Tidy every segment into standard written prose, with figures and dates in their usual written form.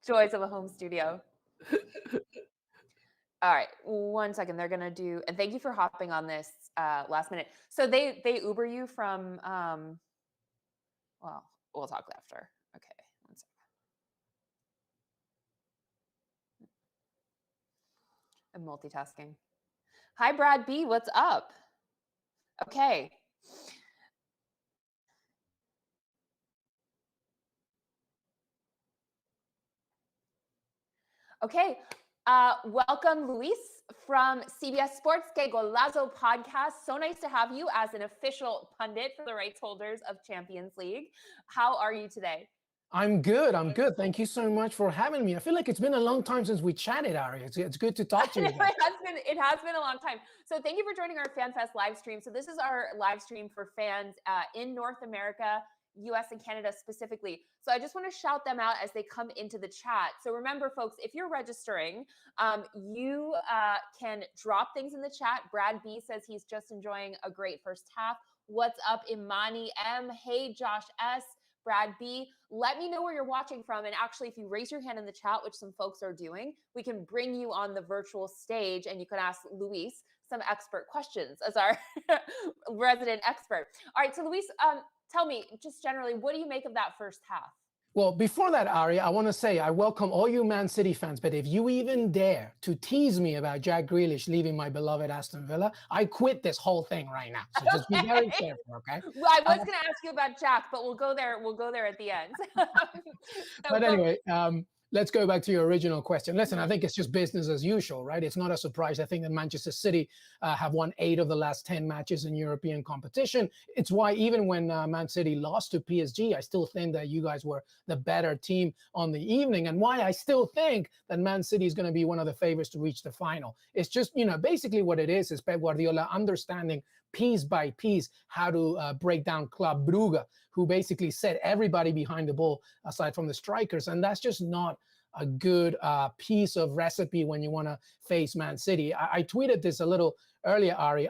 Joys of a home studio. All right, 1 second. They're gonna do, and thank you for hopping on this last minute. So they Uber you from well, we'll talk after. Okay, 1 second. I'm multitasking. Hi, Brad B. What's up? Okay. Okay. Welcome, Luis from CBS Sports Que Golazo podcast. So nice to have you as an official pundit for the rights holders of Champions League. How are you today? I'm good. I'm good. Thank you so much for having me. I feel like it's been a long time since we chatted, Ari. It's good to talk to you again. It has been a long time. So thank you for joining our FanFest live stream. So this is our live stream for fans in North America, US and Canada specifically. So I just want to shout them out as they come into the chat. So remember, folks, if you're registering, you can drop things in the chat. Brad B says he's just enjoying a great first half. What's up, Imani M? Hey, Josh S. Brad B. Let me know where you're watching from. And actually, if you raise your hand in the chat, which some folks are doing, we can bring you on the virtual stage and you can ask Luis some expert questions as our resident expert. All right. So, Luis, tell me just generally, what do you make of that first half? Well, before that, Ari, I want to say I welcome all you Man City fans, but if you even dare to tease me about Jack Grealish leaving my beloved Aston Villa, I quit this whole thing right now. So just be very careful, okay? Well, I was going to ask you about Jack, but we'll go there. We'll go there at the end. But anyway, let's go back to your original question. Listen, I think it's just business as usual, right? It's not a surprise. I think that Manchester City have won 8 of the last 10 matches in European competition. It's why even when Man City lost to PSG, I still think that you guys were the better team on the evening, and why I still think that Man City is going to be one of the favorites to reach the final. It's just, basically what it is Pep Guardiola understanding piece by piece how to break down Club Brugge, who basically set everybody behind the ball aside from the strikers. And that's just not a good piece of recipe when you want to face Man City. I tweeted this a little earlier, Ari.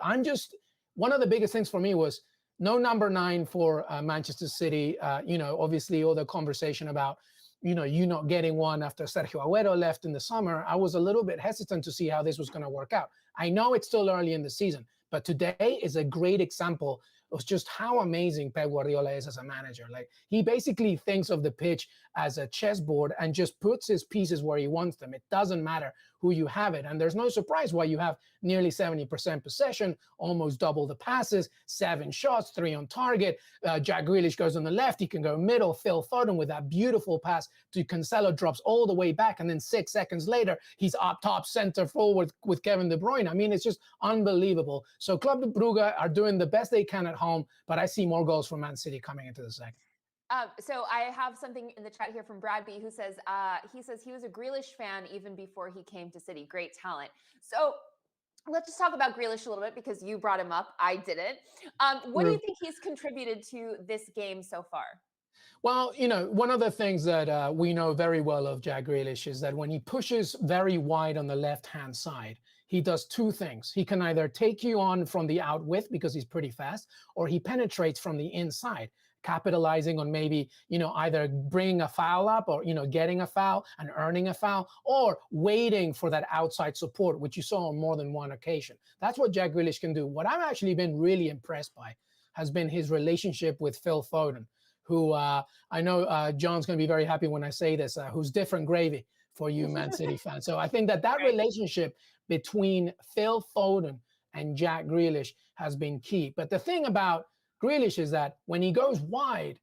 One of the biggest things for me was no number 9 for Manchester City. Obviously all the conversation about, you not getting one after Sergio Aguero left in the summer. I was a little bit hesitant to see how this was going to work out. I know it's still early in the season, but today is a great example of just how amazing Pep Guardiola is as a manager. Like, he basically thinks of the pitch as a chessboard and just puts his pieces where he wants them. It doesn't matter who you have it. And there's no surprise why you have nearly 70% possession, almost double the passes, 7 shots, 3 on target. Jack Grealish goes on the left. He can go middle. Phil Foden with that beautiful pass to Cancelo drops all the way back. And then 6 seconds later, he's up top center forward with Kevin De Bruyne. I mean, it's just unbelievable. So Club Brugge are doing the best they can at home, but I see more goals from Man City coming into the second. So I have something in the chat here from Brad B, who says he was a Grealish fan even before he came to City. Great talent. So let's just talk about Grealish a little bit because you brought him up. I didn't. What do you think he's contributed to this game so far? Well, one of the things that we know very well of Jack Grealish is that when he pushes very wide on the left-hand side, he does 2 things. He can either take you on from the out width because he's pretty fast, or he penetrates from the inside, capitalizing on maybe, either bringing a foul up or, getting a foul and earning a foul, or waiting for that outside support, which you saw on more than one occasion. That's what Jack Grealish can do. What I've actually been really impressed by has been his relationship with Phil Foden, who I know John's going to be very happy when I say this, who's different gravy for you Man City fans. So I think that relationship between Phil Foden and Jack Grealish has been key. But the thing about Grealish is that when he goes wide,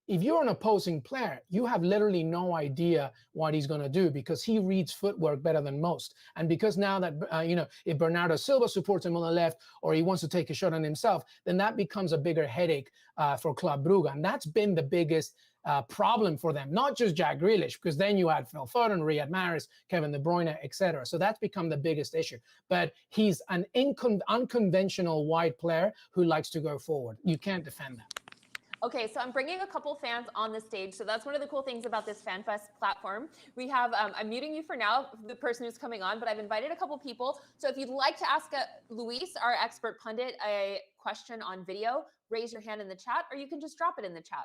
if you're an opposing player, you have literally no idea what he's going to do because he reads footwork better than most. And because now that, if Bernardo Silva supports him on the left or he wants to take a shot on himself, then that becomes a bigger headache for Club Brugge. And that's been the biggest problem for them, not just Jack Grealish, because then you had Phil Foden, Riyad Mahrez, Kevin De Bruyne, etc. So that's become the biggest issue. But he's an unconventional wide player who likes to go forward. You can't defend that. Okay, so I'm bringing a couple fans on the stage. So that's one of the cool things about this FanFest platform. We have, I'm muting you for now, the person who's coming on, but I've invited a couple people. So if you'd like to ask Luis, our expert pundit, a question on video, raise your hand in the chat, or you can just drop it in the chat.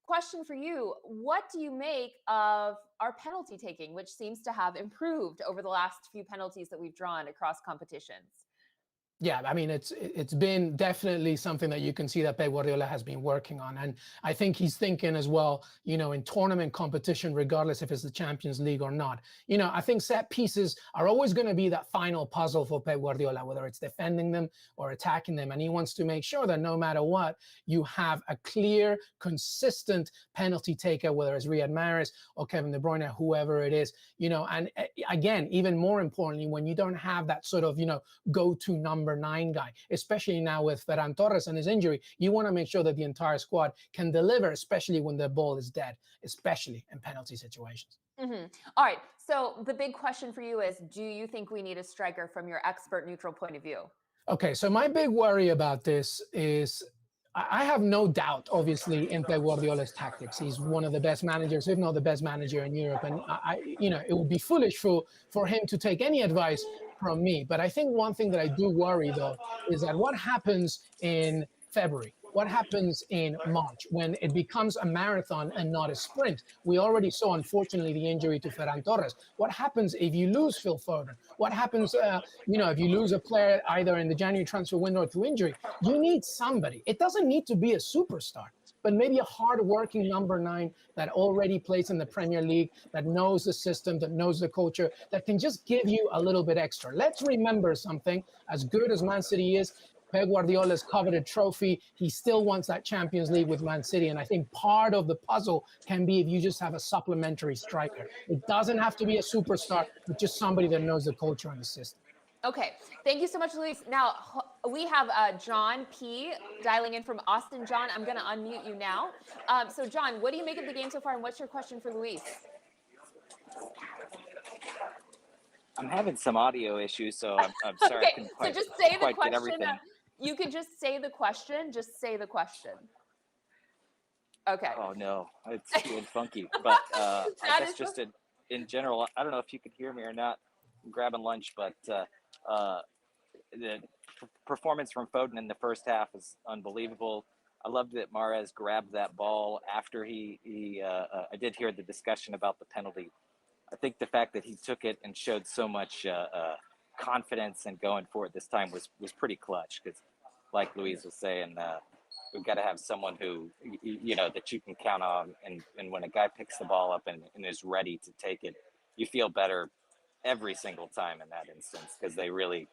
question for you, what do you make of our penalty taking, which seems to have improved over the last few penalties that we've drawn across competitions? Yeah, I mean, it's been definitely something that you can see that Pep Guardiola has been working on. And I think he's thinking as well, in tournament competition, regardless if it's the Champions League or not. I think set pieces are always going to be that final puzzle for Pep Guardiola, whether it's defending them or attacking them. And he wants to make sure that no matter what, you have a clear, consistent penalty taker, whether it's Riyad Mahrez or Kevin De Bruyne, whoever it is, and again, even more importantly, when you don't have that sort of, go-to number 9 guy, especially now with Ferran Torres and his injury, you want to make sure that the entire squad can deliver, especially when the ball is dead, especially in penalty situations. Mm-hmm. All right. So the big question for you is, do you think we need a striker from your expert neutral point of view? Okay. So my big worry about this is I have no doubt, obviously, in Pep Guardiola's tactics. He's one of the best managers, if not the best manager in Europe. And it would be foolish for him to take any advice from me. But I think one thing that I do worry, though, is that what happens in February? What happens in March when it becomes a marathon and not a sprint? We already saw, unfortunately, the injury to Ferran Torres. What happens if you lose Phil Foden? What happens, if you lose a player either in the January transfer window or through injury? You need somebody. It doesn't need to be a superstar, but maybe a hard-working number 9 that already plays in the Premier League, that knows the system, that knows the culture, that can just give you a little bit extra. Let's remember something. As good as Man City is, Pep Guardiola's coveted trophy, he still wants that Champions League with Man City. And I think part of the puzzle can be if you just have a supplementary striker. It doesn't have to be a superstar, but just somebody that knows the culture and the system. Okay. Thank you so much, Luis. Now, we have John P. dialing in from Austin. John, I'm going to unmute you now. So, John, what do you make of the game so far, and what's your question for Luis? I'm having some audio issues, so I'm sorry. Okay, so just say the question. You could just say the question. Just say the question. Okay. Oh, no. It's feeling funky. But I guess just in general, I don't know if you could hear me or not. I'm grabbing lunch, but the performance from Foden in the first half is unbelievable. I loved that Mahrez grabbed that ball after I did hear the discussion about the penalty. I think the fact that he took it and showed so much confidence and going for it this time was pretty clutch, because like Luis was saying, we've got to have someone who, that you can count on. And when a guy picks the ball up and is ready to take it, you feel better every single time in that instance, because they really,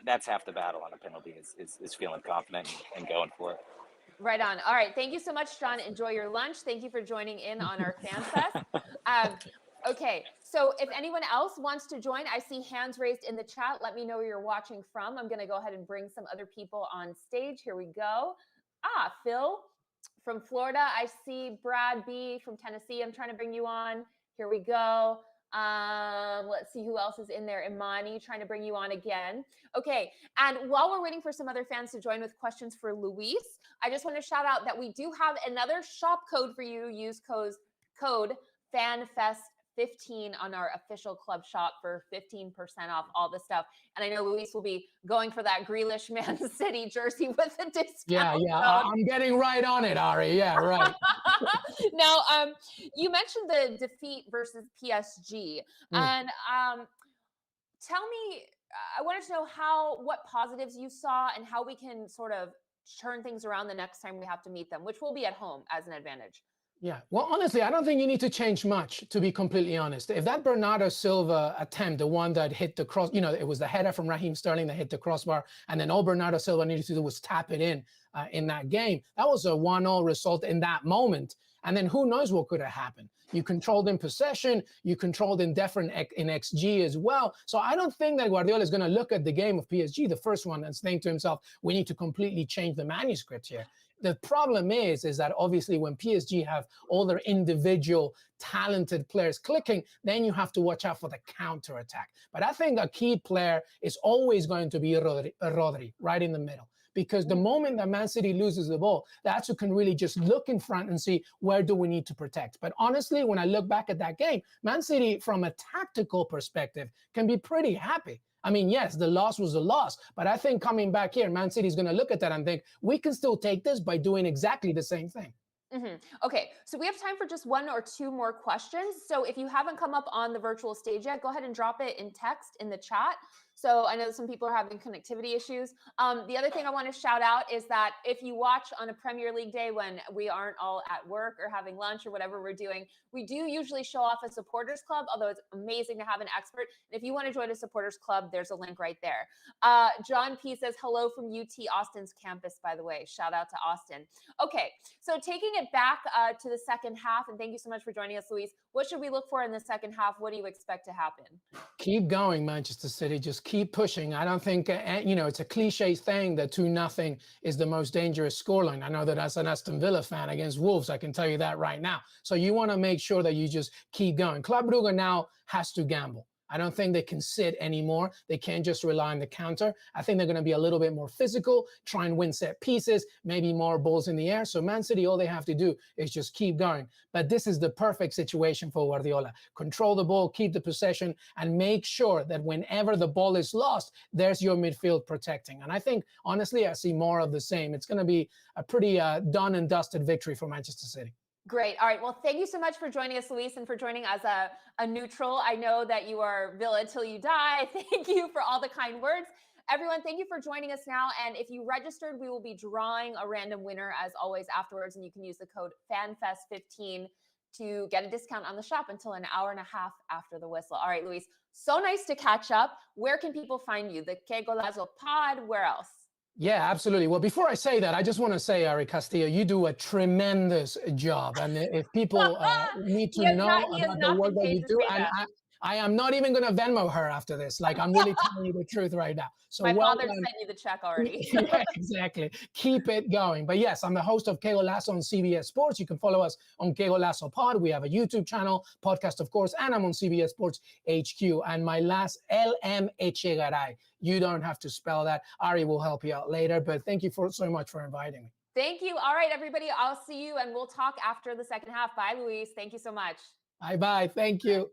that's half the battle on a penalty is feeling confident and going for it. Right on. All right. Thank you so much, John. Enjoy your lunch. Thank you for joining in on our Fan Fest. Okay, so if anyone else wants to join, I see hands raised in the chat. Let me know where you're watching from. I'm going to go ahead and bring some other people on stage. Here we go. Phil from Florida. I see Brad B from Tennessee. I'm trying to bring you on. Here we go. Let's see who else is in there. Imani, trying to bring you on again. Okay, and while we're waiting for some other fans to join with questions for Luis, I just want to shout out that we do have another shop code for you. Use code FANFEST15 on our official club shop for 15% off all the stuff. And I know Luis will be going for that Grealish Man City jersey with a discount. Yeah. I'm getting right on it, Ari. Yeah, right. Now, you mentioned the defeat versus PSG. And tell me, I wanted to know what positives you saw and how we can sort of turn things around the next time we have to meet them, which will be at home as an advantage. Yeah, well, honestly, I don't think you need to change much, to be completely honest. If that Bernardo Silva attempt, the one that hit the cross, it was the header from Raheem Sterling that hit the crossbar, and then all Bernardo Silva needed to do was tap it in that game. That was a 1-0 result in that moment. And then who knows what could have happened. You controlled in possession, you controlled in XG as well. So I don't think that Guardiola is going to look at the game of PSG, the first one, and think to himself, we need to completely change the manuscript here. The problem is that obviously when PSG have all their individual talented players clicking, then you have to watch out for the counterattack. But I think a key player is always going to be Rodri, right in the middle. Because the moment that Man City loses the ball, that's who can really just look in front and see where do we need to protect. But honestly, when I look back at that game, Man City, from a tactical perspective, can be pretty happy. I mean, yes, the loss was a loss, but I think coming back here, Man City is going to look at that and think, we can still take this by doing exactly the same thing. Okay, so we have time for just one or two more questions. So if you haven't come up on the virtual stage yet, go ahead and drop it in text in the chat. So I know some people are having connectivity issues. The other thing I want to shout out is that if you watch on a Premier League day when we aren't all at work or having lunch or whatever we're doing, we do usually show off a supporters club, although it's amazing to have an expert. And if you want to join a supporters club, there's a link right there. John P says, hello from UT Austin's campus, by the way. Shout out to Austin. Okay, so taking it back to the second half, and thank you so much for joining us, Luis. What should we look for in the second half? What do you expect to happen? Keep going, Manchester City. Just keep pushing. I don't think, it's a cliche thing that 2-0 is the most dangerous scoreline. I know that as an Aston Villa fan against Wolves, I can tell you that right now. So you want to make sure that you just keep going. Club Brugge now has to gamble. I don't think they can sit anymore. They can't just rely on the counter. I think they're going to be a little bit more physical, try and win set pieces, maybe more balls in the air. So Man City, all they have to do is just keep going. But this is the perfect situation for Guardiola. Control the ball, keep the possession, and make sure that whenever the ball is lost, there's your midfield protecting. And I think, honestly, I see more of the same. It's going to be a pretty done and dusted victory for Manchester City. Great. All right. Well, thank you so much for joining us, Luis, and for joining as a neutral. I know that you are Villa till you die. Thank you for all the kind words. Everyone, thank you for joining us now. And if you registered, we will be drawing a random winner as always afterwards. And you can use the code FANFEST15 to get a discount on the shop until an hour and a half after the whistle. All right, Luis, so nice to catch up. Where can people find you? The Que Golazo Pod, where else? Yeah, absolutely. Well, before I say that, I just want to say, Ari Castillo, you do a tremendous job. And if people need to know about the work that you do, and I am not even going to Venmo her after this. Like, I'm really telling you the truth right now. So my father sent you the check already. Yeah, exactly. Keep it going. But yes, I'm the host of Que Golazo on CBS Sports. You can follow us on Que Golazo Pod. We have a YouTube channel, podcast, of course, and I'm on CBS Sports HQ. And my last, LM Echegaray. You don't have to spell that. Ari will help you out later. But thank you so much for inviting me. Thank you. All right, everybody. I'll see you, and we'll talk after the second half. Bye, Luis. Thank you so much. Bye-bye. Thank you.